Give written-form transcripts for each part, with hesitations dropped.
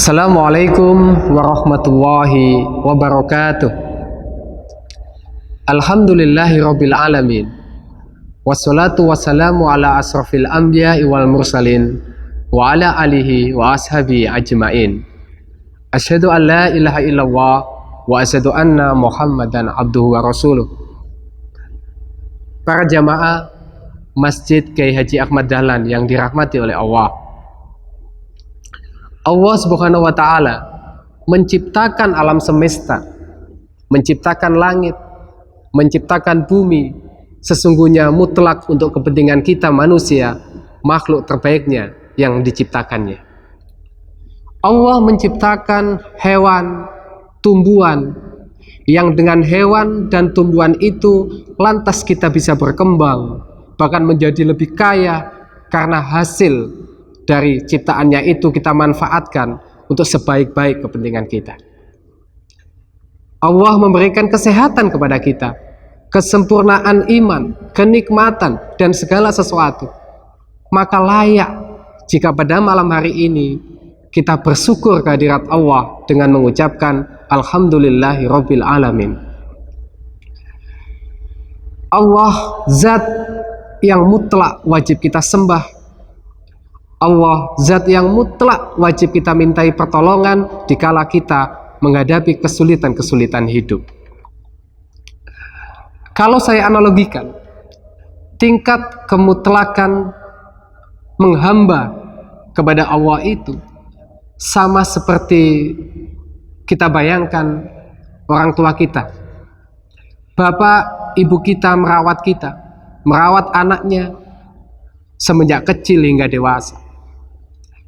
Assalamualaikum warahmatullahi wabarakatuh. Alhamdulillahirabbil alamin. Wassalatu wassalamu ala asrafil anbiya'i wal mursalin wa ala alihi wa ashabi ajmain. Asyhadu an la ilaha illallah wa asyhadu anna Muhammadan abduhu wa rasuluh. Para jamaah Masjid Kiai Haji Ahmad Dahlan yang dirahmati oleh Allah. Allah Subhanahu wa ta'ala menciptakan alam semesta, menciptakan langit, menciptakan bumi, sesungguhnya mutlak untuk kepentingan kita manusia, makhluk terbaiknya yang diciptakannya. Allah menciptakan hewan, tumbuhan, yang dengan hewan dan tumbuhan itu lantas kita bisa berkembang, bahkan menjadi lebih kaya karena hasil dari ciptaannya itu kita manfaatkan untuk sebaik-baik kepentingan kita. Allah memberikan kesehatan kepada kita, kesempurnaan iman, kenikmatan, dan segala sesuatu. Maka layak jika pada malam hari ini kita bersyukur kehadirat Allah dengan mengucapkan Alhamdulillahirabbil alamin. Allah zat yang mutlak wajib kita sembah. Allah zat yang mutlak wajib kita mintai pertolongan dikala kita menghadapi kesulitan-kesulitan hidup. Kalau saya analogikan, tingkat kemutlakan menghamba kepada Allah itu sama seperti kita bayangkan orang tua kita. Bapak, ibu kita merawat anaknya semenjak kecil hingga dewasa.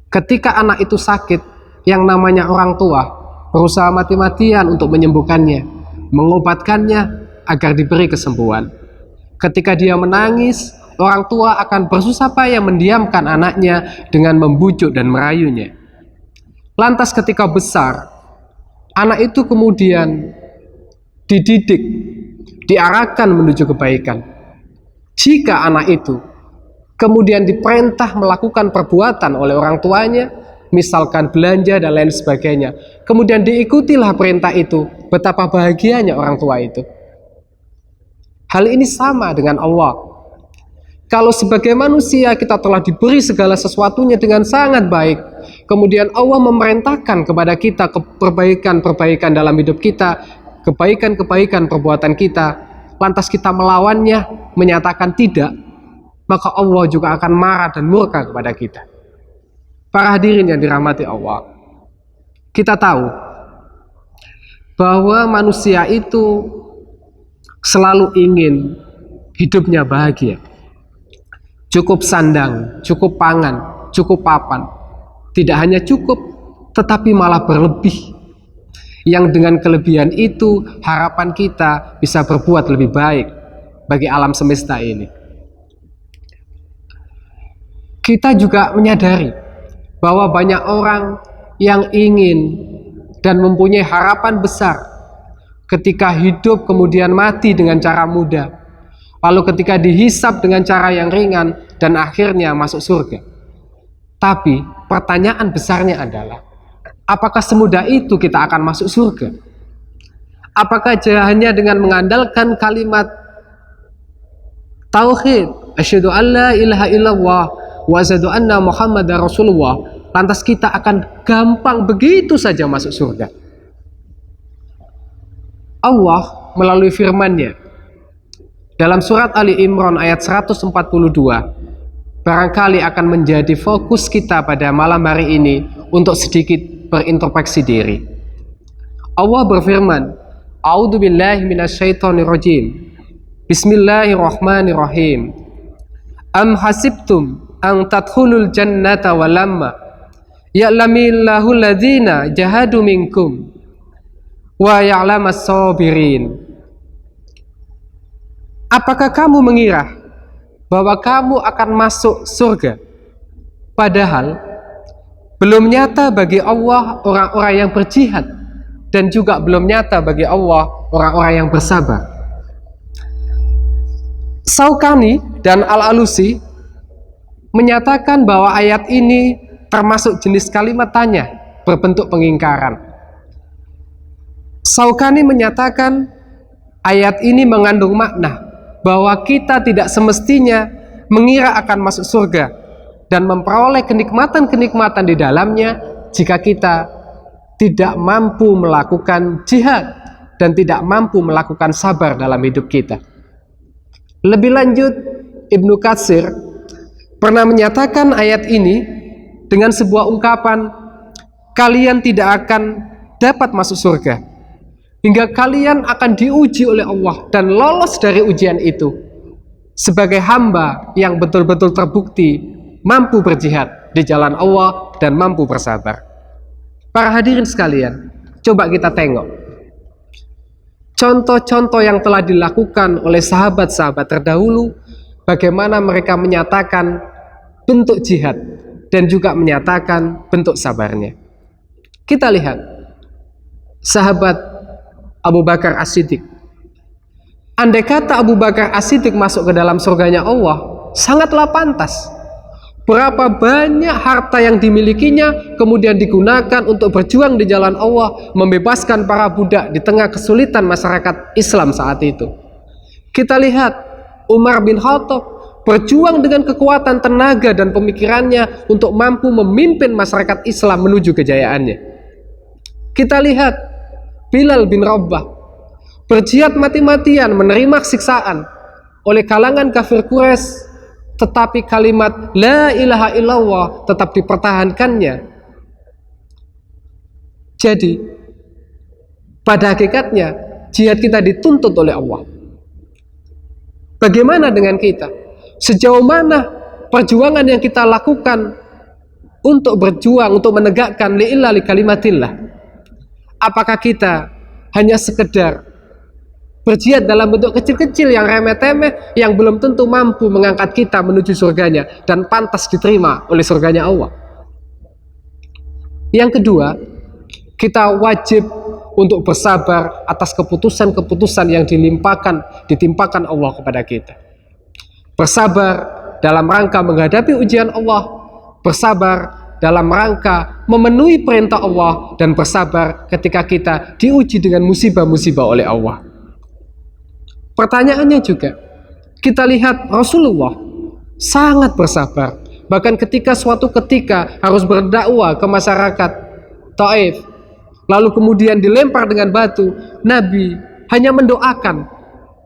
Ketika anak itu sakit, yang namanya orang tua berusaha mati-matian untuk menyembuhkannya, mengobatkannya agar diberi kesembuhan. Ketika dia menangis, orang tua akan bersusah payah mendiamkan anaknya dengan membujuk dan merayunya. Lantas ketika besar, anak itu kemudian dididik, diarahkan menuju kebaikan. Jika anak itu kemudian diperintah melakukan perbuatan oleh orang tuanya, misalkan belanja dan lain sebagainya, kemudian diikutilah perintah itu, betapa bahagianya orang tua itu. Hal ini sama dengan Allah. Kalau sebagai manusia kita telah diberi segala sesuatunya dengan sangat baik, kemudian Allah memerintahkan kepada kita perbaikan-perbaikan dalam hidup kita, kebaikan-kebaikan perbuatan kita, lantas kita melawannya, menyatakan tidak, maka Allah juga akan marah dan murka kepada kita. Para hadirin yang dirahmati Allah, kita tahu bahwa manusia itu selalu ingin hidupnya bahagia, cukup sandang, cukup pangan, cukup papan. Tidak hanya cukup, tetapi malah berlebih, yang dengan kelebihan itu harapan kita bisa berbuat lebih baik bagi alam semesta ini. Kita juga menyadari bahwa banyak orang yang ingin dan mempunyai harapan besar ketika hidup kemudian mati dengan cara mudah, lalu ketika dihisab dengan cara yang ringan dan akhirnya masuk surga. Tapi pertanyaan besarnya adalah, apakah semudah itu kita akan masuk surga? Apakah hanya dengan mengandalkan kalimat tauhid, asyhadu an la ilaha illallah wa asyhadu anna Muhammadar Rasulullah, lantas kita akan gampang begitu saja masuk surga? Allah melalui firman-Nya dalam surat Ali Imran ayat 142 barangkali akan menjadi fokus kita pada malam hari ini untuk sedikit berintrospeksi diri. Allah berfirman, A'udzubillahi minasyaitonirrajim. Bismillahirrahmanirrahim. Am hasibtum an tadkhulul jannata walamma ya'lamillahu alladhina jahadu minkum wa ya'lamas sabirin. Apakah kamu mengira bahwa kamu akan masuk surga, padahal belum nyata bagi Allah orang-orang yang berjihad, dan juga belum nyata bagi Allah orang-orang yang bersabar? Syaukani dan Al-Alusi menyatakan bahwa ayat ini termasuk jenis kalimat tanya berbentuk pengingkaran. Syaukani menyatakan ayat ini mengandung makna bahwa kita tidak semestinya mengira akan masuk surga dan memperoleh kenikmatan-kenikmatan di dalamnya jika kita tidak mampu melakukan jihad dan tidak mampu melakukan sabar dalam hidup kita. Lebih lanjut, Ibnu Katsir pernah menyatakan ayat ini dengan sebuah ungkapan, kalian tidak akan dapat masuk surga hingga kalian akan diuji oleh Allah dan lolos dari ujian itu sebagai hamba yang betul-betul terbukti mampu berjihad di jalan Allah dan mampu bersabar. Para hadirin sekalian, coba kita tengok contoh-contoh yang telah dilakukan oleh sahabat-sahabat terdahulu, bagaimana mereka menyatakan bentuk jihad dan juga menyatakan bentuk sabarnya. Kita lihat sahabat Abu Bakar As-Siddiq. Andai kata Abu Bakar As-Siddiq masuk ke dalam surganya Allah, sangatlah pantas. Berapa banyak harta yang dimilikinya kemudian digunakan untuk berjuang di jalan Allah, membebaskan para budak di tengah kesulitan masyarakat Islam saat itu. Kita lihat Umar bin Khattab berjuang dengan kekuatan tenaga dan pemikirannya untuk mampu memimpin masyarakat Islam menuju kejayaannya. Kita lihat Bilal bin Rabah berjihad mati-matian menerima siksaan oleh kalangan kafir Quraisy, tetapi kalimat la ilaha illallah tetap dipertahankannya. Jadi pada hakikatnya jihad kita dituntut oleh Allah. Bagaimana dengan kita? Sejauh mana perjuangan yang kita lakukan untuk berjuang, untuk menegakkan li'illah li kalimatillah? Apakah kita hanya sekedar berjihad dalam bentuk kecil-kecil yang remeh-temeh, yang belum tentu mampu mengangkat kita menuju surganya dan pantas diterima oleh surganya Allah? Yang kedua, kita wajib untuk bersabar atas keputusan-keputusan yang ditimpakan Allah kepada kita. Bersabar dalam rangka menghadapi ujian Allah, bersabar dalam rangka memenuhi perintah Allah, dan bersabar ketika kita diuji dengan musibah-musibah oleh Allah. Pertanyaannya juga, kita lihat Rasulullah sangat bersabar. Bahkan ketika suatu ketika harus berdakwah ke masyarakat Taif, lalu kemudian dilempar dengan batu, Nabi hanya mendoakan,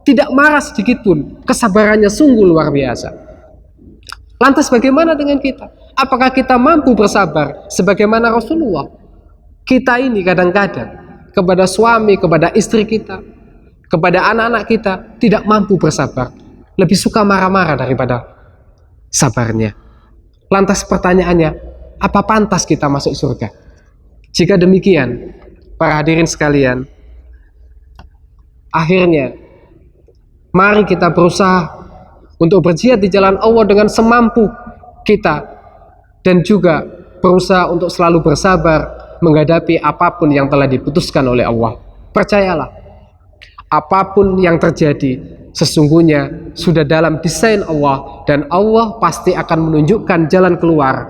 tidak marah sedikit pun. Kesabarannya sungguh luar biasa. Lantas bagaimana dengan kita? Apakah kita mampu bersabar sebagaimana Rasulullah? Kita ini kadang-kadang kepada suami, kepada istri kita, kepada anak-anak kita tidak mampu bersabar, lebih suka marah-marah daripada sabarnya. Lantas pertanyaannya, apa pantas kita masuk surga? Jika demikian, para hadirin sekalian, akhirnya mari kita berusaha untuk berjihad di jalan Allah dengan semampu kita, dan juga berusaha untuk selalu bersabar menghadapi apapun yang telah diputuskan oleh Allah. Percayalah, apapun yang terjadi sesungguhnya sudah dalam desain Allah, dan Allah pasti akan menunjukkan jalan keluar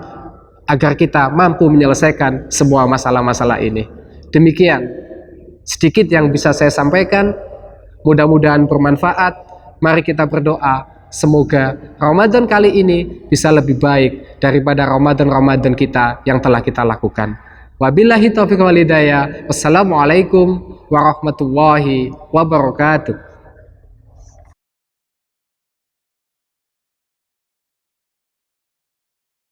agar kita mampu menyelesaikan semua masalah-masalah ini. Demikian sedikit yang bisa saya sampaikan, mudah-mudahan bermanfaat. Mari kita berdoa semoga Ramadan kali ini bisa lebih baik daripada Ramadan-Ramadan kita yang telah kita lakukan. Wabillahi taufiq wal hidayah. Wassalamualaikum warahmatullahi wabarakatuh.